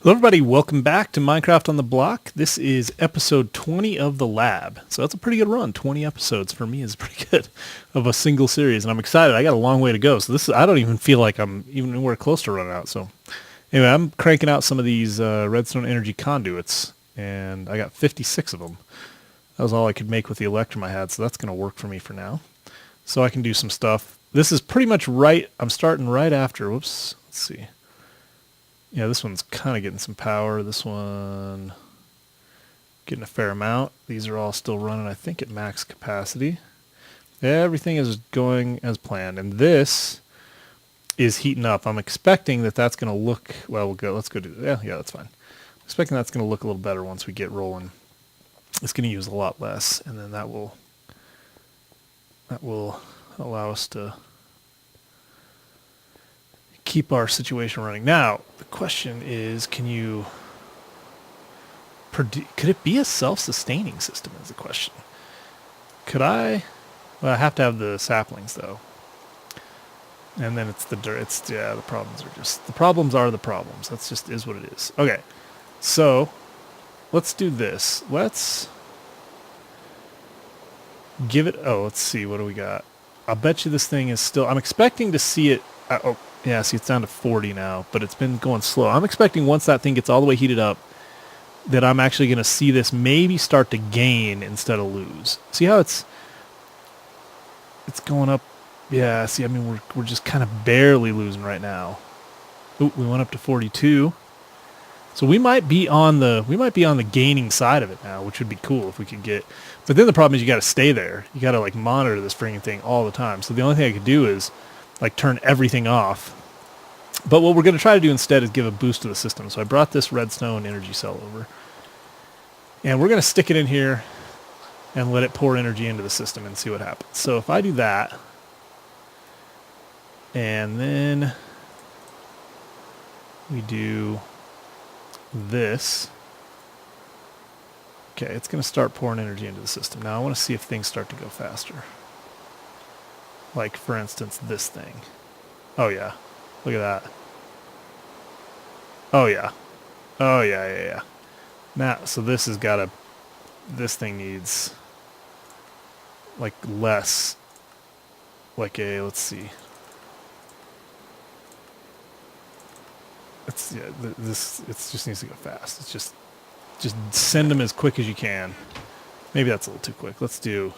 Hello everybody, welcome back to Minecraft on the Block. This is episode 20 of the Lab. So that's a pretty good run. 20 episodes for me is pretty good of a single series, and I'm excited. I got a long way to go. So I don't even feel like I'm even anywhere close to running out. So anyway, I'm cranking out some of these redstone energy conduits, and I got 56 of them. That was all I could make with the electrum I had, so that's going to work for me for now. So I can do some stuff. This is pretty much right. I'm starting right after. Whoops. Let's see. Yeah, this one's kind of getting some power. This one getting a fair amount. These are all still running, I think, at max capacity. Everything is going as planned. And this is heating up. I'm expecting that that's going to look, well, let's go do that. Yeah, that's fine. I'm expecting that's going to look a little better once we get rolling. It's going to use a lot less, and then that will allow us to keep our situation running. Now, the question is, could it be a self-sustaining system is the question. Well, I have to have the saplings though. And then it's the dirt. The problems are the problems. That's just is what it is. Okay. So, let's do this. Let's give it, let's see, what do we got? I'll bet you this thing is still, I'm expecting to see it, yeah, see, it's down to 40 now, but it's been going slow. I'm expecting once that thing gets all the way heated up that I'm actually going to see this maybe start to gain instead of lose. See how it's going up? Yeah, see, I mean, we're just kind of barely losing right now. Ooh, we went up to 42. So we might be on the gaining side of it now, which would be cool if we could get. But then the problem is you got to stay there. You got to like monitor this freaking thing all the time. So the only thing I could do is like turn everything off. But what we're going to try to do instead is give a boost to the system. So I brought this redstone energy cell over. And we're going to stick it in here and let it pour energy into the system and see what happens. So if I do that, and then we do this, okay, it's going to start pouring energy into the system. Now I want to see if things start to go faster. Like, for instance, this thing. Oh, yeah. Look at that. Oh, yeah. Oh, yeah. Now, so this has got to... This thing needs... like, less... like a... Let's see. It just needs to go fast. It's just send them as quick as you can. Maybe that's a little too quick. Let's do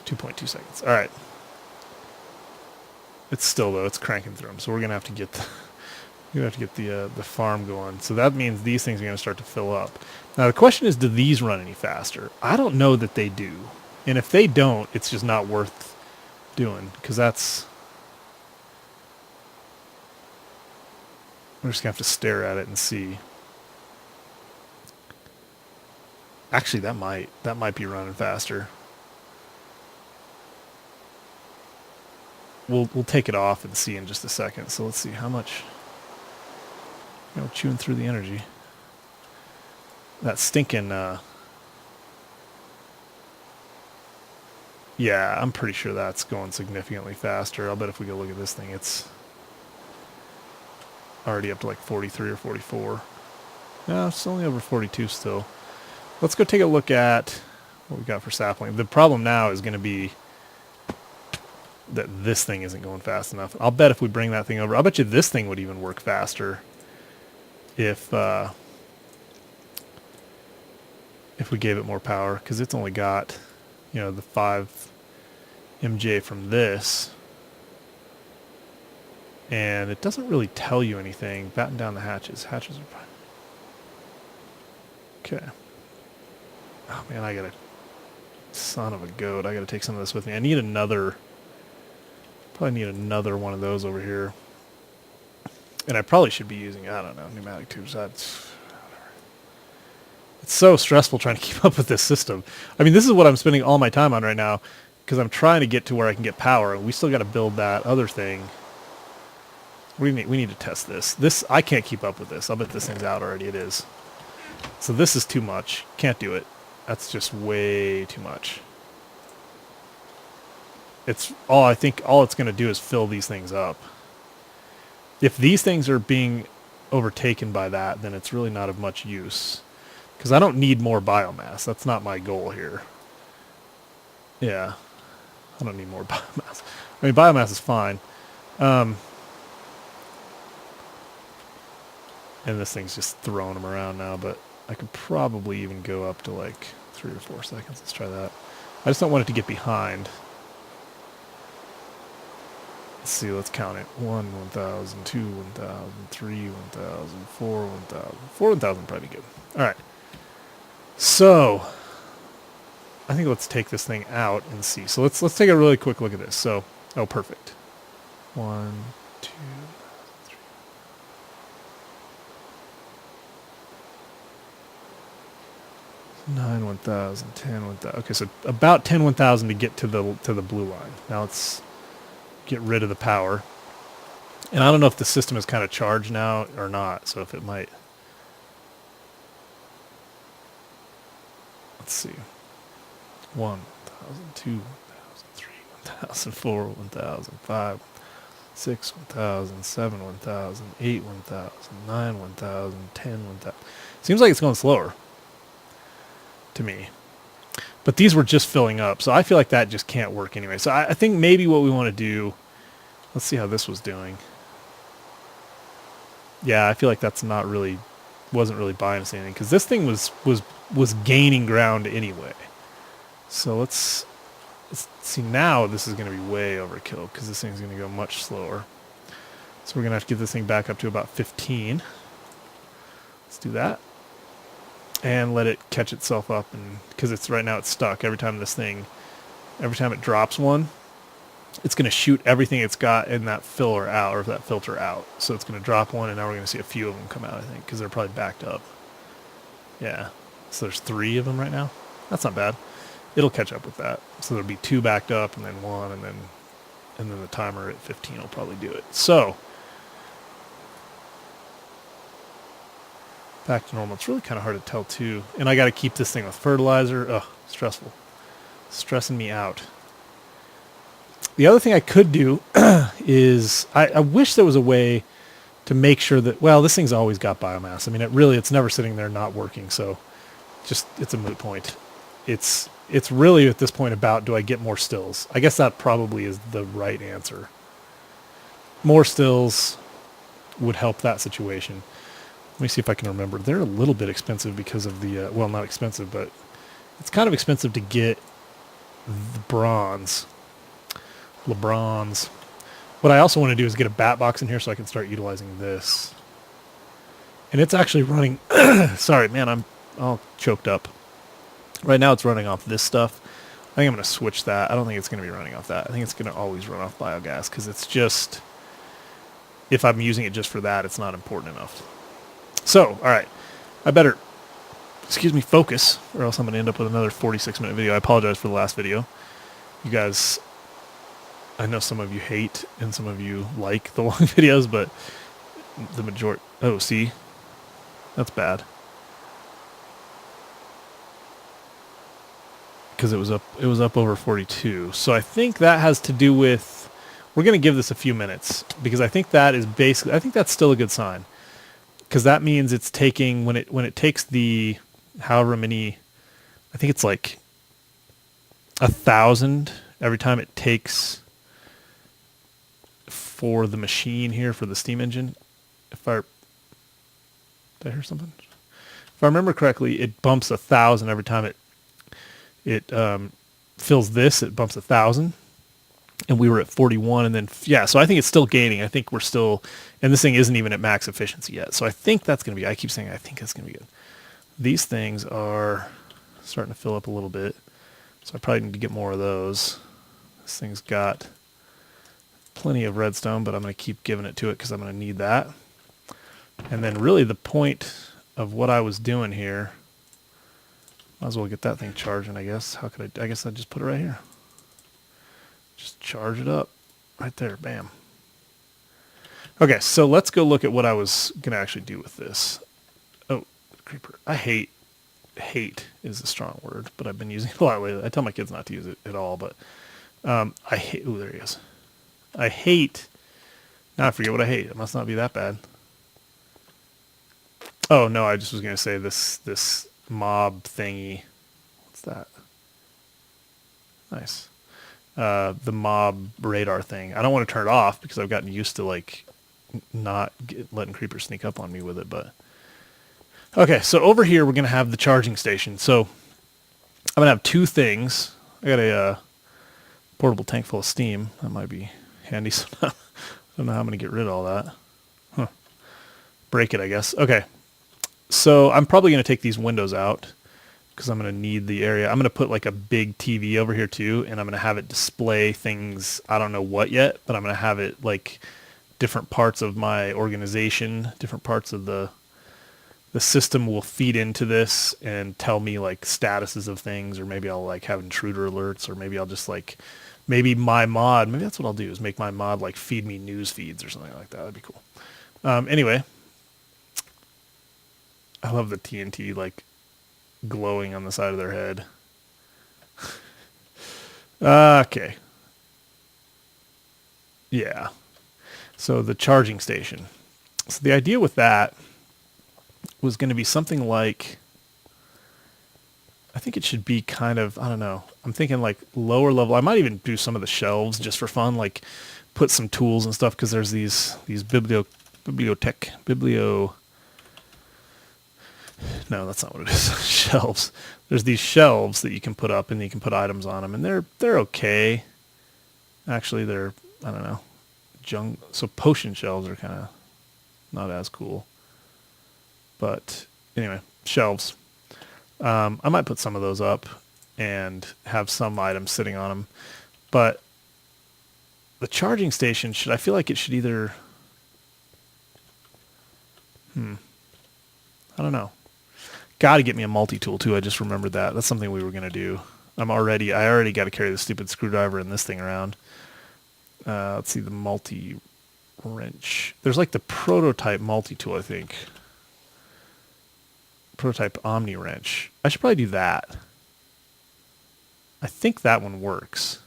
2.2 seconds. All right. It's still though. It's cranking through them. So we're gonna have to get the farm going. So that means these things are gonna start to fill up. Now the question is, do these run any faster? I don't know that they do. And if they don't, it's just not worth doing because that's. We're just gonna have to stare at it and see. Actually, that might be running faster. We'll take it off and see in just a second. So let's see how much. Chewing through the energy. That stinking. Yeah, I'm pretty sure that's going significantly faster. I'll bet if we go look at this thing, it's already up to like 43 or 44. No, it's only over 42 still. Let's go take a look at what we got for sapling. The problem now is going to be that this thing isn't going fast enough. I'll bet if we bring that thing over, I'll bet you this thing would even work faster if we gave it more power, because it's only got, the 5 MJ from this. And it doesn't really tell you anything. Batten down the hatches. Hatches are fine. Okay. Oh man, I gotta... Son of a goat. I gotta take some of this with me. I need another... Probably need another one of those over here. And I probably should be using, I don't know, pneumatic tubes. It's so stressful trying to keep up with this system. I mean, this is what I'm spending all my time on right now, because I'm trying to get to where I can get power, and we still got to build that other thing. We need to test this. I can't keep up with this. I'll bet this thing's out already. It is. So this is too much. Can't do it. That's just way too much. I think all it's going to do is fill these things up. If these things are being overtaken by that, then it's really not of much use. Because I don't need more biomass. That's not my goal here. Yeah, I don't need more biomass. I mean, biomass is fine. And this thing's just throwing them around now, but I could probably even go up to like 3 or 4 seconds. Let's try that. I just don't want it to get behind. Let's see, let's count it. 1, 1,000, 2, 1,000, 3, 1,000, 4, 1,000. 4, 1,000 probably good. All right. So, I think let's take this thing out and see. So let's take a really quick look at this. So, oh, perfect. 1, 2, 3. 9, 1,000, 10, 1,000. Okay, so about 10, 1,000 to get to the blue line. Now let's get rid of the power. And I don't know if the system is kind of charged now or not, so if it might. Let's see. 1,000, 2, 1,000, 3, 1,000, 4, 1,000, 5, 6, 1,000, 7, 1,000, 8, 1,000, 9, 1,000, 10, 1,000. Seems like it's going slower to me. But these were just filling up, so I feel like that just can't work anyway. So I think maybe what we want to do, let's see how this was doing. Yeah, I feel like that's not really, wasn't really buying us anything, because this thing was gaining ground anyway. So let's see, now this is going to be way overkill, because this thing's going to go much slower. So we're going to have to get this thing back up to about 15. Let's do that. And let it catch itself up, and because it's right now it's stuck. Every time it drops one, it's going to shoot everything it's got in that filler out, or that filter out. So it's going to drop one, and now we're going to see a few of them come out, I think, because they're probably backed up. Yeah, so there's 3 of them right now. That's not bad. It'll catch up with that. So there'll be 2 backed up, and then 1, and then the timer at 15 will probably do it. So back to normal. It's really kind of hard to tell too. And I got to keep this thing with fertilizer. Ugh, stressful. Stressing me out. The other thing I could do is I wish there was a way to make sure that, well, this thing's always got biomass. I mean, it's never sitting there not working. So just, it's a moot point. It's really at this point about, do I get more stills? I guess that probably is the right answer. More stills would help that situation. Let me see if I can remember. They're a little bit expensive because of the, well, not expensive, but it's kind of expensive to get the bronze. LeBron's. What I also want to do is get a bat box in here so I can start utilizing this. And it's actually running, sorry, man, I'm all choked up. Right now it's running off this stuff. I think I'm going to switch that. I don't think it's going to be running off that. I think it's going to always run off biogas, because it's just, if I'm using it just for that, it's not important enough. So, all right, I better, focus, or else I'm going to end up with another 46-minute video. I apologize for the last video. You guys, I know some of you hate and some of you like the long videos, but the majority, oh, see, that's bad. Because it was up over 42. So I think that has to do with, we're going to give this a few minutes, because I think that is basically, I think that's still a good sign. Because that means it's taking, when it takes the, however many, I think it's like 1,000 every time it takes for the machine here, for the steam engine. Did I hear something? If I remember correctly, it bumps 1,000 every time it fills this. It bumps 1,000. And we were at 41, and then, yeah, so I think it's still gaining. I think we're still, and this thing isn't even at max efficiency yet. So I think that's going to be, I keep saying I think that's going to be good. These things are starting to fill up a little bit. So I probably need to get more of those. This thing's got plenty of redstone, but I'm going to keep giving it to it because I'm going to need that. And then really the point of what I was doing here, might as well get that thing charging, I guess. How could I guess I'd just put it right here. Just charge it up right there. Bam. Okay, so let's go look at what I was going to actually do with this. Oh, creeper. I hate is a strong word, but I've been using it a lot lately. I tell my kids not to use it at all, but I hate, ooh, there he is. I hate, now I forget what I hate. It must not be that bad. Oh no, I just was gonna say this mob thingy. What's that? Nice. The mob radar thing. I don't want to turn it off because I've gotten used to like not letting creepers sneak up on me with it. But okay, so over here we're gonna have the charging station. So I'm gonna have two things. I got a portable tank full of steam. That might be handy. So I don't know how I'm gonna get rid of all that. Huh. Break it, I guess. Okay. So I'm probably gonna take these windows out because I'm going to need the area. I'm going to put like a big TV over here too, and I'm going to have it display things. I don't know what yet, but I'm going to have it like different parts of my organization, different parts of the system will feed into this and tell me like statuses of things, or maybe I'll like have intruder alerts, or maybe I'll just like, maybe my mod, maybe that's what I'll do is make my mod like feed me news feeds or something like that. That'd be cool. Anyway, I love the TNT like glowing on the side of their head. Okay. Yeah. So the charging station. So the idea with that was going to be something like, I think it should be kind of, I don't know. I'm thinking like lower level. I might even do some of the shelves just for fun, like put some tools and stuff, because there's these no, that's not what it is. Shelves. There's these shelves that you can put up, and you can put items on them, and they're okay. Actually, they're, I don't know, so potion shelves are kind of not as cool. But anyway, shelves. I might put some of those up and have some items sitting on them. But the charging station, I feel like it should either, I don't know. Got to get me a multi-tool too. I just remembered that. That's something we were going to do. I already got to carry the stupid screwdriver and this thing around. Let's see, the multi-wrench. There's like the prototype multi-tool, I think. Prototype omni-wrench. I should probably do that. I think that one works.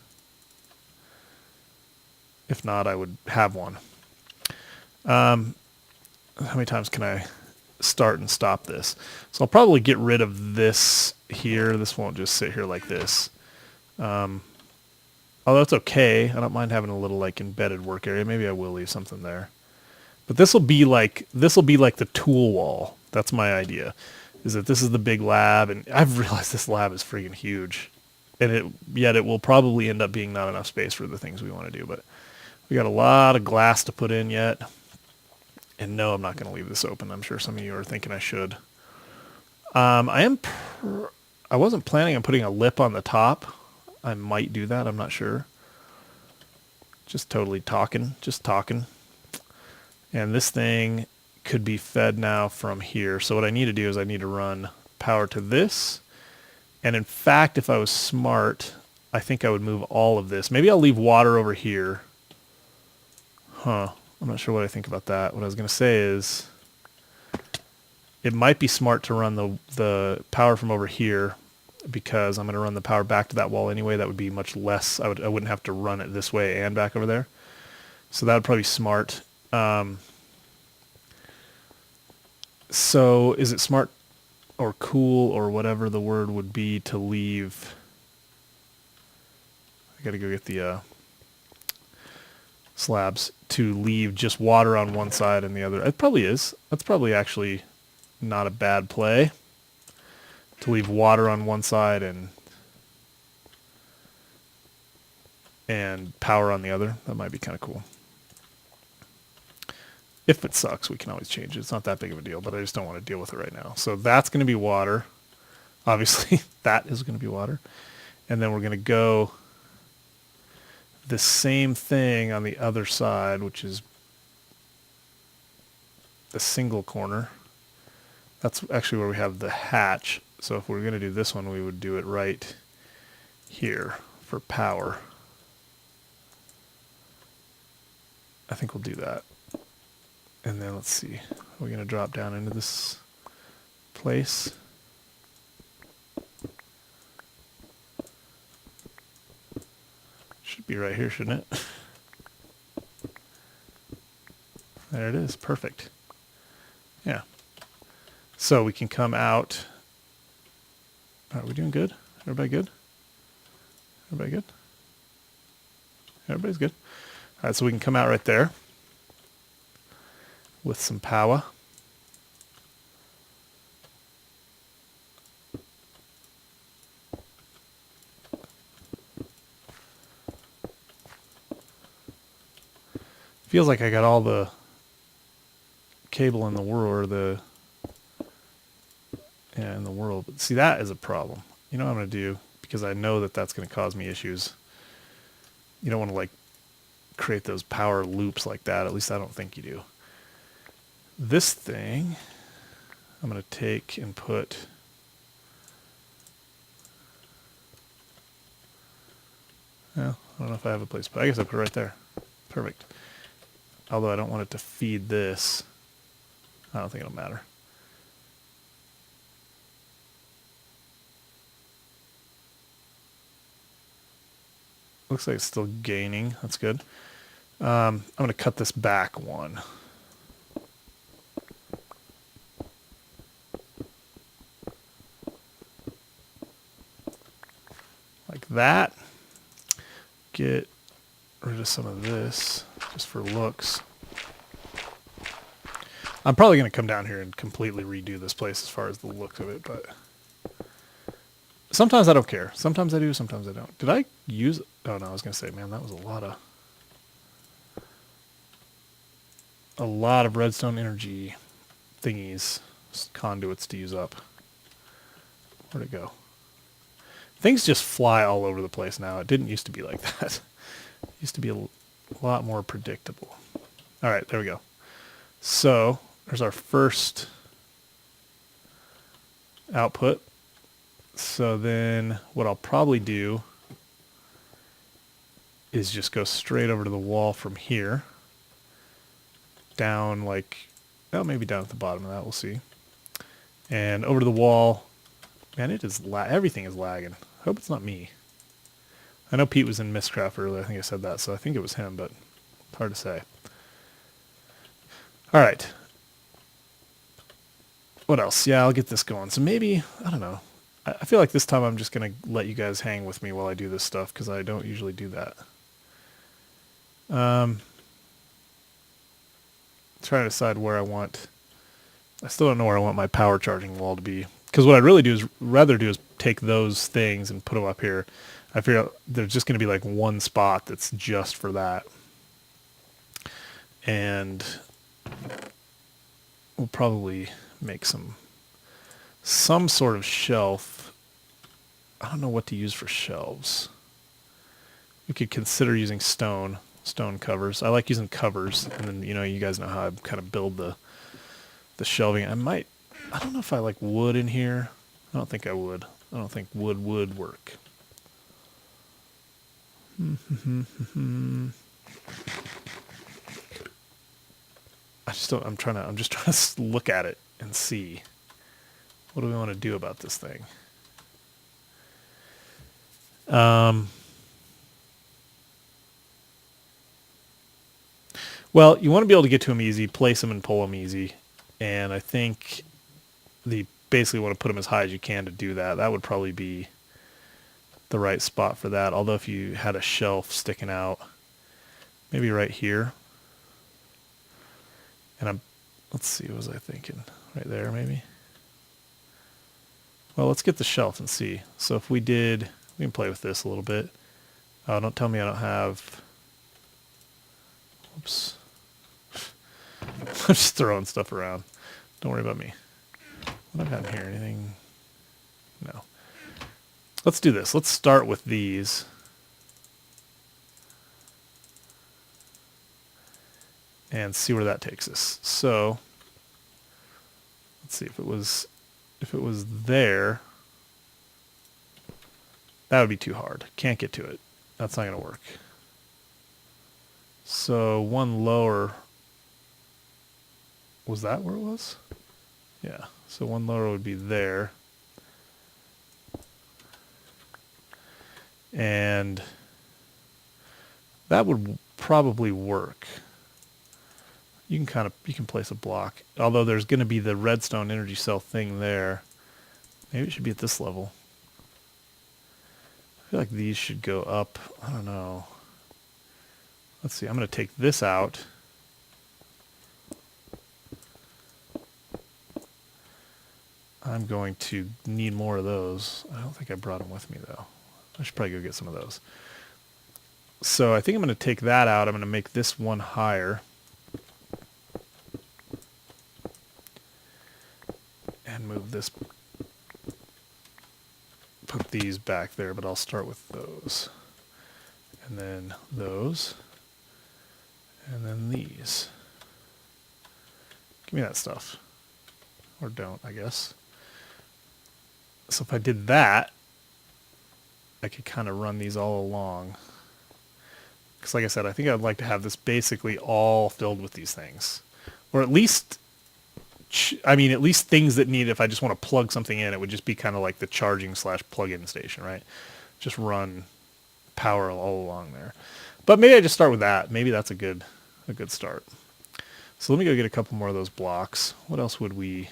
If not, I would have one. How many times can I start and stop this? So I'll probably get rid of this here. This won't just sit here like this. Although it's okay. I don't mind having a little like embedded work area. Maybe I will leave something there. But this will be like the tool wall. That's my idea. Is that this is the big lab, and I've realized this lab is freaking huge. And yet it will probably end up being not enough space for the things we want to do, but we got a lot of glass to put in yet. And no, I'm not going to leave this open. I'm sure some of you are thinking I should. I wasn't planning on putting a lip on the top. I might do that. I'm not sure. Just totally talking. Just talking. And this thing could be fed now from here. So what I need to do is I need to run power to this. And in fact, if I was smart, I think I would move all of this. Maybe I'll leave water over here. Huh. I'm not sure what I think about that. What I was going to say is it might be smart to run the power from over here, because I'm going to run the power back to that wall anyway. That would be much less. I wouldn't have to run it this way and back over there. So that would probably be smart. So is it smart or cool or whatever the word would be to leave? I got to go get the slabs, to leave just water on one side and the other. It probably is. That's probably actually not a bad play, to leave water on one side and power on the other. That might be kind of cool. If it sucks, we can always change it. It's not that big of a deal, but I just don't want to deal with it right now. So that's going to be water. Obviously, that is going to be water. And then we're going to go the same thing on the other side, which is the single corner. That's actually where we have the hatch. So if we're going to do this one, we would do it right here for power. I think we'll do that. And then let's see. We're going to drop down into this place. Should be right here, shouldn't it? There it is. Perfect. Yeah. So we can come out. Are we doing good? Everybody good? Everybody good? Everybody's good. All right, so we can come out right there with some power. Feels like I got all the cable in the world, in the world. But see, that is a problem. You know what I'm going to do? Because I know that that's going to cause me issues. You don't want to like create those power loops like that. At least I don't think you do. This thing, I'm going to take and put... Well, I don't know if I have a place, but I guess I'll put it right there. Perfect. Although I don't want it to feed this. I don't think it'll matter. Looks like it's still gaining. That's good. I'm going to cut this back one. Like that. Get rid of some of this just for looks. I'm probably going to come down here and completely redo this place as far as the look of it, but sometimes I don't care. Sometimes I do, sometimes I don't. Did I use... Oh, no, I was going to say, man, that was a lot of redstone energy thingies, conduits to use up. Where'd it go? Things just fly all over the place now. It didn't used to be like that. It used to be a lot more predictable. All right, there we go. So there's our first output. So then what I'll probably do is just go straight over to the wall from here. Down like, well, maybe down at the bottom of that, we'll see. And over to the wall. Man, it is everything is lagging. I hope it's not me. I know Pete was in Mistcraft earlier. I think I said that, so I think it was him, but it's hard to say. All right. What else? Yeah, I'll get this going. So maybe, I don't know. I feel like this time I'm just going to let you guys hang with me while I do this stuff, because I don't usually do that. Trying to decide where I want... I still don't know where I want my power charging wall to be. Because what I'd really rather do is take those things and put them up here. I figure there's just going to be like one spot that's just for that. And we'll probably make some sort of shelf. I don't know what to use for shelves. We could consider using stone covers. I like using covers, and then you guys know how I kind of build the shelving. I don't know if I like wood in here. I don't think I would. I don't think wood would work. I'm just trying to look at it and see what do we want to do about this thing. Well, you want to be able to get to them easy, place them and pull them easy, and I think you basically want to put them as high as you can to do that. That would probably be the right spot for that. Although if you had a shelf sticking out, maybe right here. And let's see, what was I thinking? Right there, maybe? Well, let's get the shelf and see. So if we can play with this a little bit. Oh, don't tell me I don't have... Oops. I'm just throwing stuff around. Don't worry about me. What do I got in here? Anything? No. Let's do this. Let's start with these. And see where that takes us. So let's see if it was there. That would be too hard. Can't get to it. That's not going to work. So one lower. Was that where it was? Yeah. So one lower would be there. And that would probably work. you can place a block. Although there's going to be the redstone energy cell thing there. Maybe it should be at this level. I feel like these should go up. I don't know. Let's see. I'm going to take this out. I'm going to need more of those. I don't think I brought them with me, though. I should probably go get some of those. So I think I'm going to take that out. I'm going to make this one higher. And move this. Put these back there, but I'll start with those. And then those. And then these. Give me that stuff. Or don't, I guess. So if I did that, I could kind of run these all along. Because like I said, I think I'd like to have this basically all filled with these things. Or at least, at least things that need, if I just want to plug something in, it would just be kind of like the charging / plug-in station, right? Just run power all along there. But maybe I just start with that. Maybe that's a good start. So let me go get a couple more of those blocks. What else would we...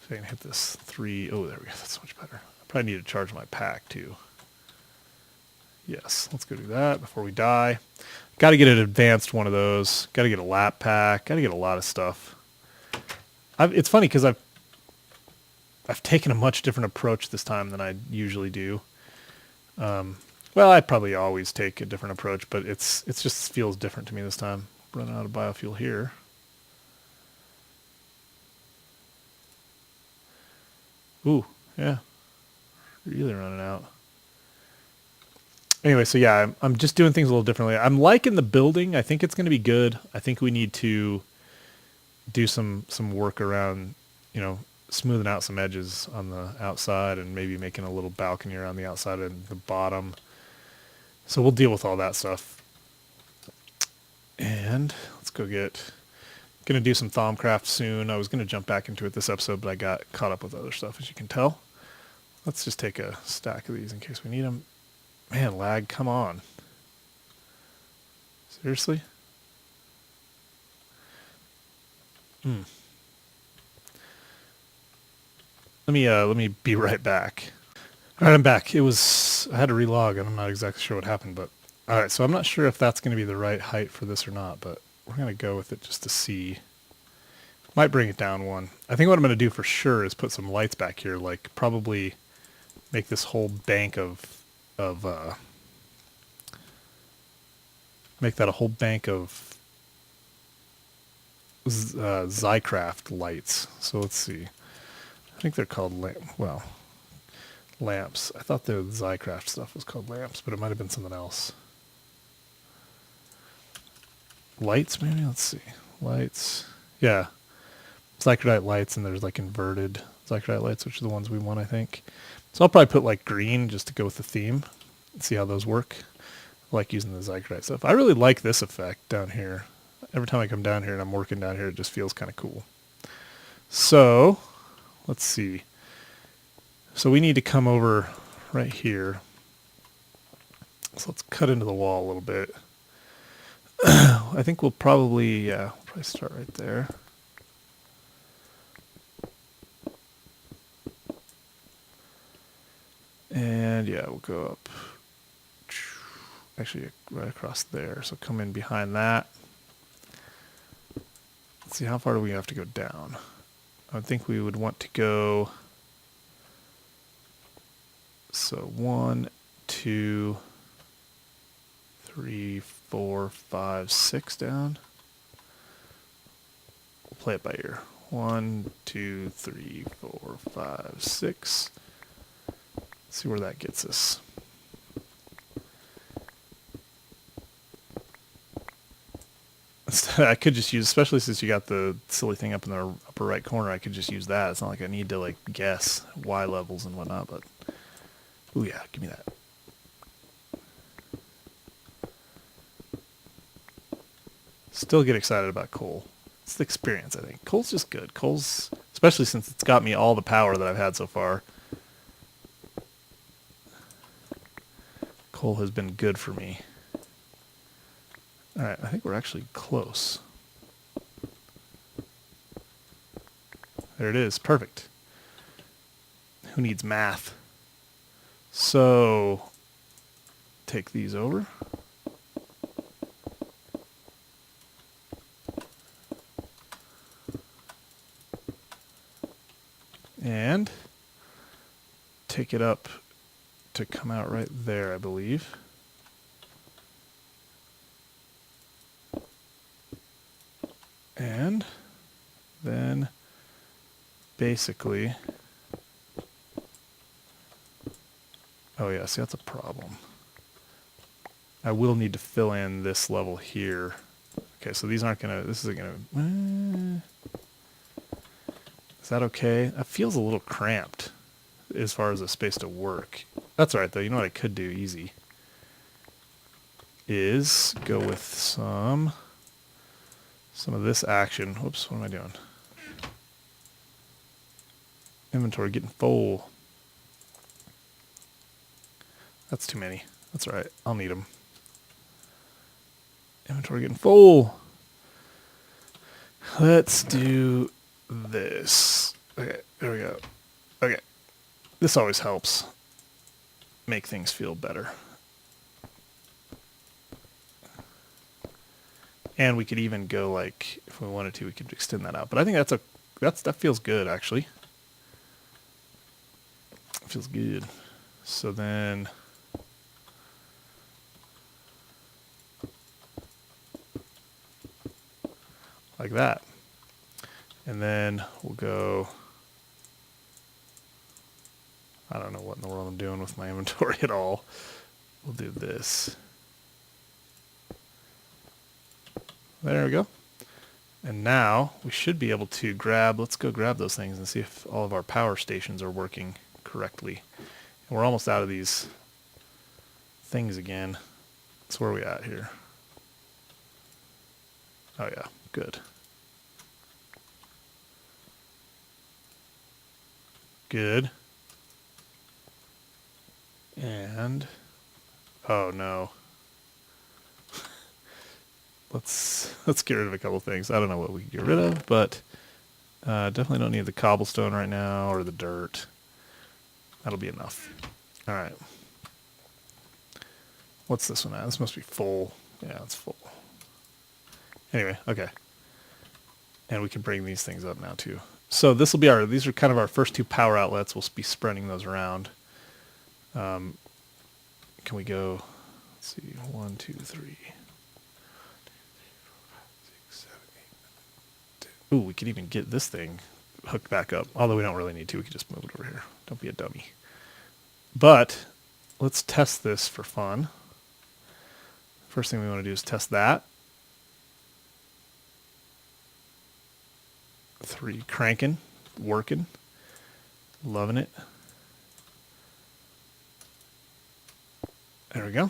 I can hit this 3. Oh, there we go. That's much better. I probably need to charge my pack too. Yes, let's go do that before we die. Got to get an advanced one of those. Got to get a lap pack. Got to get a lot of stuff. It's funny because I've taken a much different approach this time than I usually do. Well, I probably always take a different approach, but it just feels different to me this time. Running out of biofuel here. Ooh, yeah. Really running out. Anyway, so yeah, I'm just doing things a little differently. I'm liking the building. I think it's going to be good. I think we need to do some work around, smoothing out some edges on the outside and maybe making a little balcony around the outside and the bottom. So we'll deal with all that stuff. And let's go get... Going to do some Thaumcraft soon. I was going to jump back into it this episode, but I got caught up with other stuff, as you can tell. Let's just take a stack of these in case we need them. Man, lag, come on. Seriously? Let me be right back. All right, I'm back. I had to relog, and I'm not exactly sure what happened, but all right. So I'm not sure if that's going to be the right height for this or not, but we're going to go with it just to see. Might bring it down one. I think what I'm going to do for sure is put some lights back here, like probably make this whole bank make that a whole bank of Zycraft lights. So let's see. I think they're called lamps. I thought the Zycraft stuff was called lamps, but it might have been something else. Lights, maybe? Let's see. Lights. Yeah. Zycradite lights, and there's like inverted Zycradite lights, which are the ones we want, I think. So I'll probably put like green just to go with the theme and see how those work. I like using the Zycradite stuff. I really like this effect down here. Every time I come down here and I'm working down here, it just feels kind of cool. So, let's see. So we need to come over right here. So let's cut into the wall a little bit. I think we'll probably start right there. And yeah, we'll go up. Actually, right across there. So come in behind that. Let's see, how far do we have to go down? I think we would want to go... So 1, 2, 3, 4, 5, 6 down. We'll play it by ear. 1, 2, 3, 4, 5, 6. Let's see where that gets us. I could just use, especially since you got the silly thing up in the upper right corner, I could just use that. It's not like I need to like guess Y levels and whatnot, but ooh yeah, give me that. Still get excited about coal. It's the experience, I think. Coal's just good. Coal's, especially since it's got me all the power that I've had so far. Coal has been good for me. Alright, I think we're actually close. There it is. Perfect. Who needs math? So take these over. And take it up to come out right there, I believe. And then basically, oh yeah, see that's a problem. I will need to fill in this level here. Okay, so these aren't gonna, this isn't gonna, is that okay? That feels a little cramped as far as the space to work. That's all right though, you know what I could do easy? Is go with some of this action. Whoops, what am I doing? Inventory getting full. That's too many. That's all right. I'll need them. Inventory getting full. Let's do this. Okay, there we go. Okay. This always helps make things feel better. And we could even go like, if we wanted to, we could extend that out. But I think that feels good actually. It feels good. So then like that. And then we'll go, I don't know what in the world I'm doing with my inventory at all. We'll do this. There we go. And now we should be able to grab, let's go grab those things and see if all of our power stations are working correctly. And we're almost out of these things again. So where are we at here? Oh yeah, good. Good. And, oh no. Let's get rid of a couple things. I don't know what we can get rid of, but definitely don't need the cobblestone right now or the dirt. That'll be enough. All right. What's this one at? This must be full. Yeah, it's full. Anyway, okay. And we can bring these things up now too. So this will be these are kind of our first two power outlets. We'll be spreading those around. Can we go, let's see, 1, 2, 3. Ooh, we could even get this thing hooked back up. Although we don't really need to. We could just move it over here. Don't be a dummy. But let's test this for fun. First thing we want to do is test that. 3 cranking, working, loving it. There we go.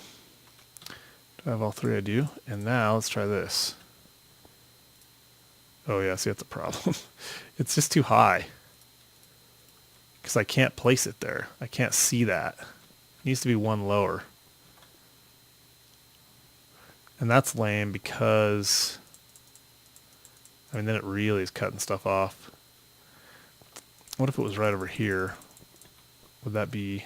Do I have all 3? I do. And now let's try this. Oh yeah, see that's a problem. It's just too high. Because I can't place it there. I can't see that. It needs to be 1 lower. And that's lame because, I mean, then it really is cutting stuff off. What if it was right over here? Would that be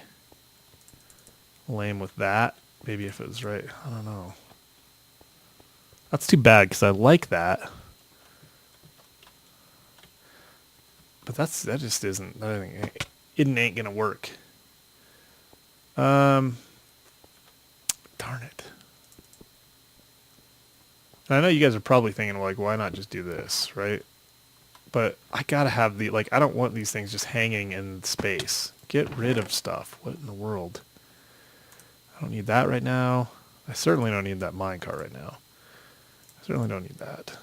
lame with that? Maybe if it was right, I don't know. That's too bad because I like that. But that just isn't, it ain't gonna work. Darn it. And I know you guys are probably thinking like, why not just do this, right? But I gotta have I don't want these things just hanging in space. Get rid of stuff. What in the world? I don't need that right now. I certainly don't need that minecart right now. I certainly don't need that.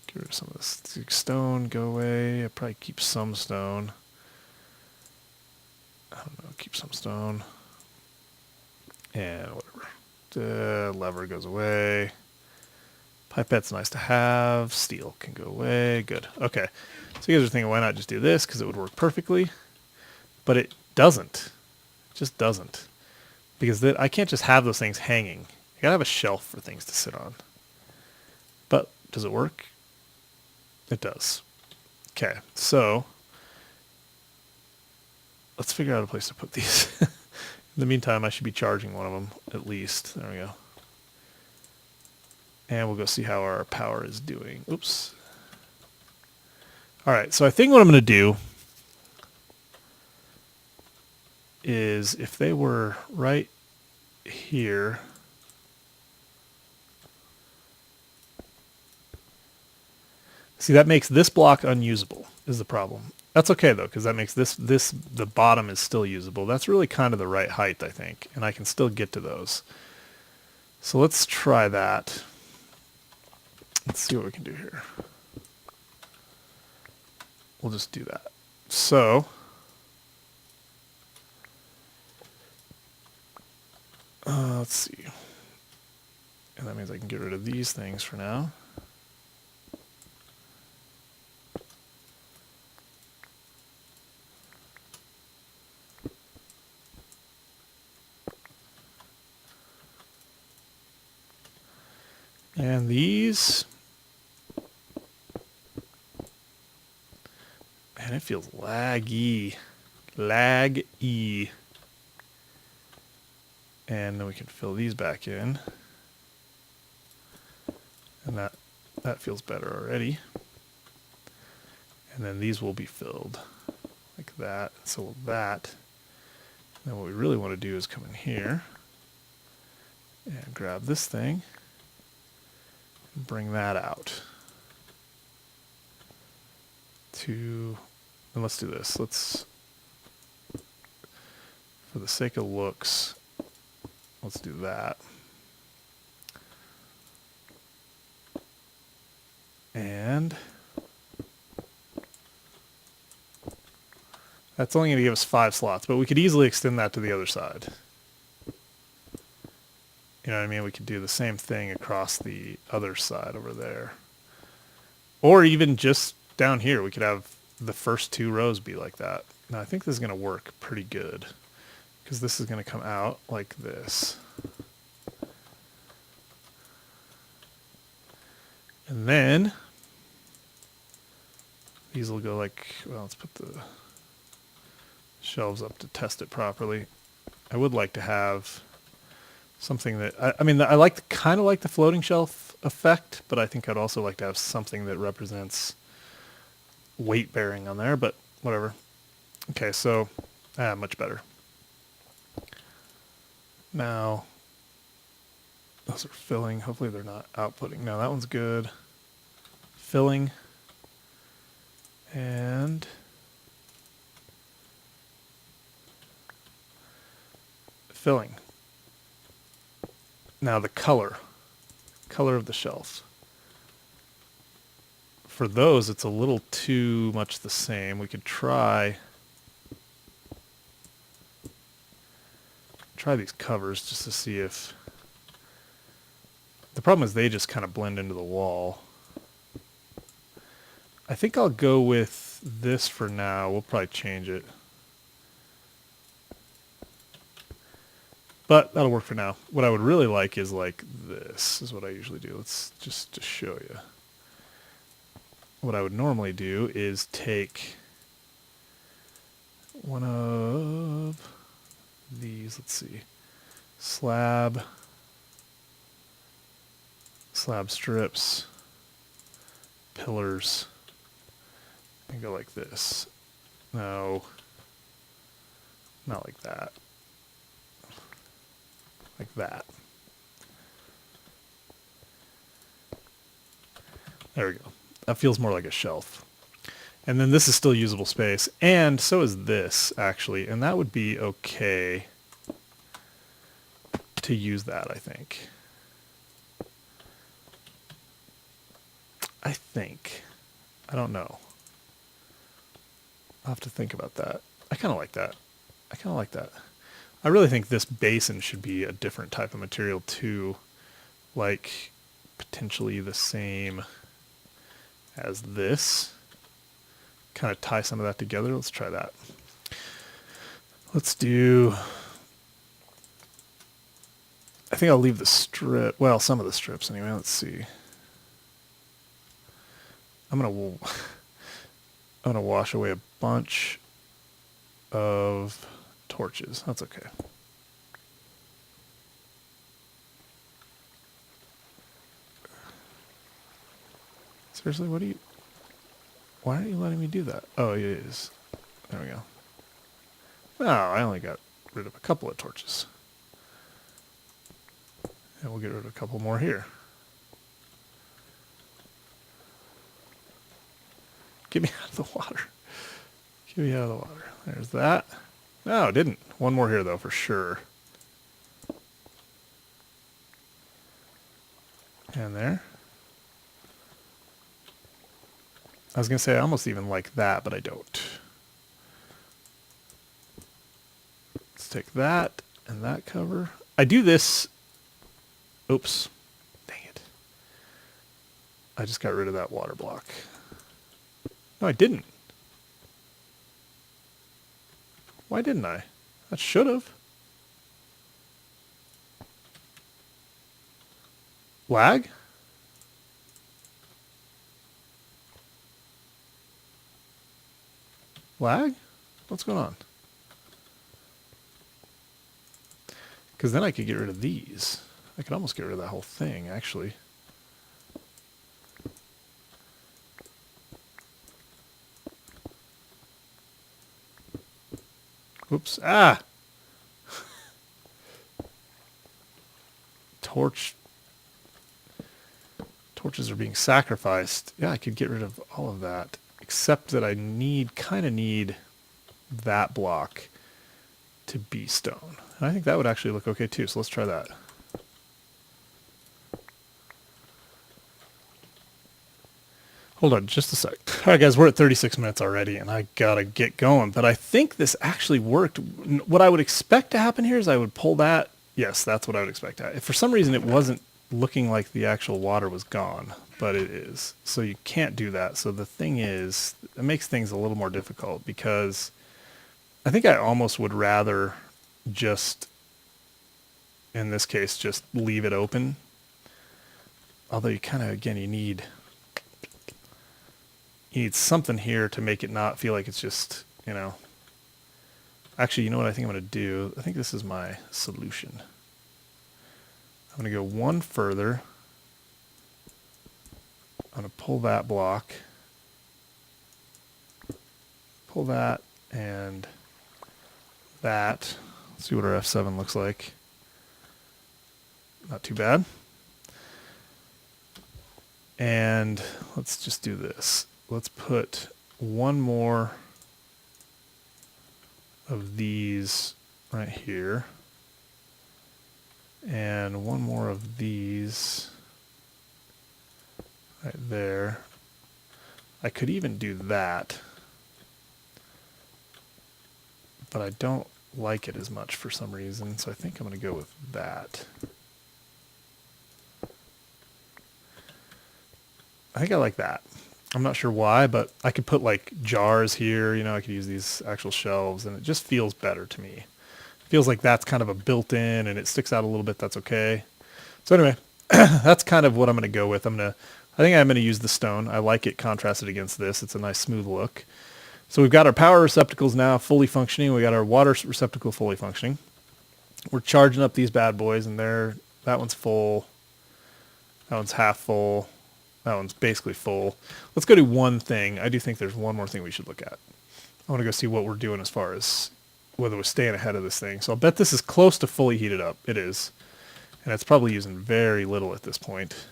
Get rid of some of this stone, go away. I probably keep some stone. I don't know, keep some stone. And whatever. The lever goes away. Pipette's nice to have. Steel can go away. Good. Okay. So you guys are thinking, why not just do this? Because it would work perfectly. But it doesn't. It just doesn't. Because I can't just have those things hanging. I gotta have a shelf for things to sit on. But does it work? It does. Okay, so let's figure out a place to put these. In the meantime, I should be charging one of them at least. There we go. And we'll go see how our power is doing. Oops. All right, so I think what I'm going to do is if they were right here, see, that makes this block unusable is the problem. That's okay though, because that makes the bottom is still usable. That's really kind of the right height, I think, and I can still get to those. So let's try that. Let's see what we can do here. We'll just do that. So let's see. And that means I can get rid of these things for now. And these, man, it feels laggy. Laggy. And then we can fill these back in. And that feels better already. And then these will be filled like that. So will that. And then what we really want to do is come in here and grab this thing and bring that out to, and let's do this. Let's, for the sake of looks, let's do that. And that's only going to give us 5 slots, but we could easily extend that to the other side. You know what I mean? We could do the same thing across the other side over there. Or even just down here, we could have the first 2 rows be like that. Now I think this is going to work pretty good, because this is going to come out like this. And then these will go like, well, let's put the shelves up to test it properly. I would like to have something that, I mean, I kind of like the floating shelf effect, but I think I'd also like to have something that represents weight bearing on there, but whatever. Okay, so much better. Now, those are filling. Hopefully they're not outputting. No, that one's good. Filling. And filling. Now the color of the shelf. For those, it's a little too much the same. We could try these covers just to see if, the problem is they just kind of blend into the wall. I think I'll go with this for now. We'll probably change it. But that'll work for now. What I would really like is like this is what I usually do. Let's just to show you. What I would normally do is take one of these, let's see, slab strips, pillars, and go like this. No, not like that. Like that. There we go. That feels more like a shelf. And then this is still usable space, and so is this, actually, and that would be okay to use that, I think. I don't know. I'll have to think about that. I kind of like that. I really think this basin should be a different type of material too, like potentially the same as this. Kind of tie some of that together. Let's try that. Let's do, I think I'll leave the strip, well, some of the strips anyway. Let's see. I'm going to wash away a bunch of torches. That's okay. Seriously, why aren't you letting me do that? Oh, it is. There we go. Oh, I only got rid of a couple of torches. And we'll get rid of a couple more here. Get me out of the water. Get me out of the water. There's that. No, it didn't. One more here, though, for sure. And there. I was going to say I almost even like that, but I don't. Let's take that and that cover. I do this. Oops. Dang it. I just got rid of that water block. No, I didn't. Why didn't I? I should have. Lag? Lag? What's going on? Because then I could get rid of these. I could almost get rid of that whole thing, actually. Whoops. Ah! Torches are being sacrificed. Yeah, I could get rid of all of that. Except that I kind of need that block to be stone. And I think that would actually look okay too, so let's try that. Hold on just a sec. All right, guys, we're at 36 minutes already, and I gotta get going. But I think this actually worked. What I would expect to happen here is I would pull that. Yes, that's what I would expect. If for some reason it wasn't looking like the actual water was gone, but it is. So you can't do that. So the thing is, it makes things a little more difficult because I think I almost would rather just, in this case, just leave it open. Although you kind of, again, you need something here to make it not feel like it's just, you know. Actually, you know what I think I'm going to do? I think this is my solution. I'm going to go one further. I'm going to pull that block. Pull that and that. Let's see what our F7 looks like. Not too bad. And let's just do this. Let's put one more of these right here. And one more of these right there. I could even do that, but I don't like it as much for some reason, so I think I'm going to go with that. I think I like that. I'm not sure why, but I could put like jars here, you know, I could use these actual shelves, and it just feels better to me. Feels like that's kind of a built-in, and it sticks out a little bit. That's okay. So anyway, that's kind of what I'm going to go with. I think I'm going to use the stone. I like it contrasted against this. It's a nice smooth look. So we've got our power receptacles now fully functioning. We got our water receptacle fully functioning. We're charging up these bad boys, and that one's full. That one's half full. That one's basically full. Let's go do one thing. I do think there's one more thing we should look at. I want to go see what we're doing as far as whether we're staying ahead of this thing. So I'll bet this is close to fully heated up. It is. And it's probably using very little at this point.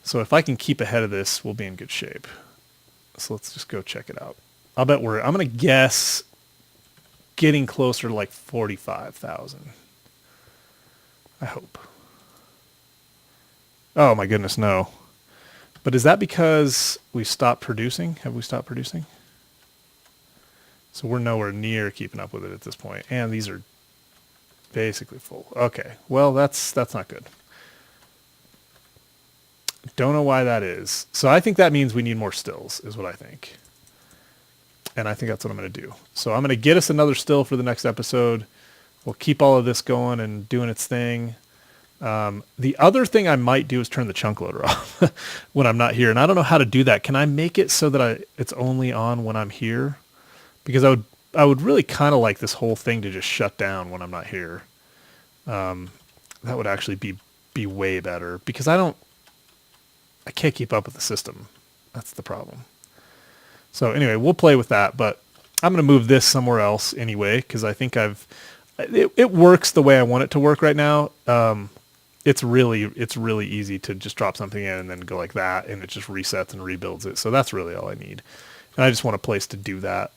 So if I can keep ahead of this, we'll be in good shape. So let's just go check it out. I'm going to guess getting closer to like 45,000. I hope. Oh my goodness, no. But is that because we stopped producing? Have we stopped producing? So we're nowhere near keeping up with it at this point. And these are basically full. Okay, well that's not good. Don't know why that is. So I think that means we need more stills, is what I think. And I think that's what I'm going to do. So I'm going to get us another still for the next episode. We'll keep all of this going and doing its thing. The other thing I might do is turn the chunk loader off when I'm not here. And I don't know how to do that. Can I make it so that it's only on when I'm here? Because I would really kind of like this whole thing to just shut down when I'm not here. That would actually be way better, because I can't keep up with the system. That's the problem. So anyway, we'll play with that, but I'm going to move this somewhere else anyway, because I think it works the way I want it to work right now. It's really easy to just drop something in and then go like that, and it just resets and rebuilds it. So that's really all I need. And I just want a place to do that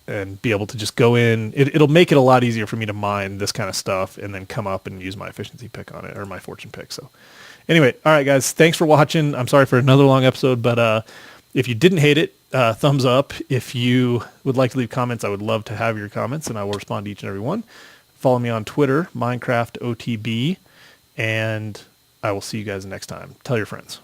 and be able to just go in. It'll make it a lot easier for me to mine this kind of stuff and then come up and use my efficiency pick on it, or my fortune pick. So anyway, all right, guys, thanks for watching. I'm sorry for another long episode, but if you didn't hate it, thumbs up. If you would like to leave comments, I would love to have your comments, and I will respond to each and every one. Follow me on Twitter, MinecraftOTB, and I will see you guys next time. Tell your friends.